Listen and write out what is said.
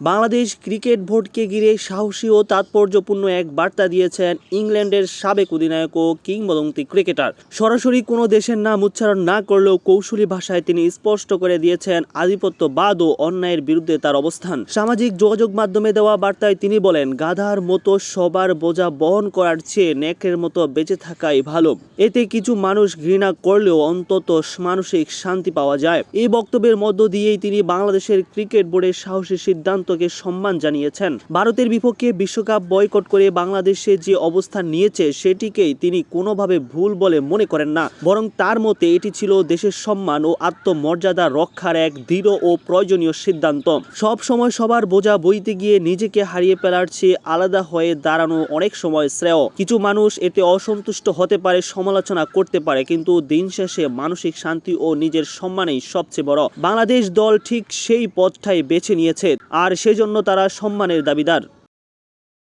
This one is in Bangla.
বাংলাদেশ ক্রিকেট বোর্ডকে ঘিরে সাহসী ও তাৎপর্যপূর্ণ এক বার্তা দিয়েছেন ইংল্যান্ডের সাবেক অধিনায়ক ও কিংবদন্তি ক্রিকেটার। সরাসরি কোনো দেশের নাম উচ্চারণ না করলেও কৌশলী ভাষায় তিনি স্পষ্ট করে দিয়েছেন আধিপত্যবাদ ও অন্যায়ের বিরুদ্ধে তার অবস্থান। সামাজিক যোগাযোগ মাধ্যমে দেওয়া বার্তায় তিনি বলেন, গাধার মতো সবার বোঝা বহন করার চেয়ে নেকড়ের মতো বেঁচে থাকাই ভালো। এতে কিছু মানুষ ঘৃণা করলেও অন্তত মানসিক শান্তি পাওয়া যায়। এই বক্তব্যের মধ্য দিয়েই তিনি বাংলাদেশের ক্রিকেট বোর্ডের সাহসী সিদ্ধান্তকে সম্মান জানিয়েছেন। ভারতের বিপক্ষে বিশ্বকাপ বয়কট করে বাংলাদেশে যে অবস্থান নিয়েছে সেটিকেই তিনি কোনোভাবে ভুল বলে মনে করেন না, বরং তার মতে এটি ছিল দেশের সম্মান ও আত্মমর্যাদা রক্ষার এক দৃঢ় ও প্রয়োজনীয় সিদ্ধান্ত। সব সময় সবার বোঝা বইতে গিয়ে নিজেকে হারিয়ে ফেলার চেয়ে আলাদা হয়ে দাঁড়ানো অনেক সময় শ্রেয়। কিছু মানুষ এতে অসন্তুষ্ট হতে পারে, সমালোচনা করতে পারে, কিন্তু দিন শেষে মানসিক শান্তি ও নিজের সম্মানই সবচেয়ে বড়। বাংলাদেশ দল ঠিক সেই পথটাই বেছে নিয়েছে, আর সেজন্য তারা সম্মানের দাবিদার।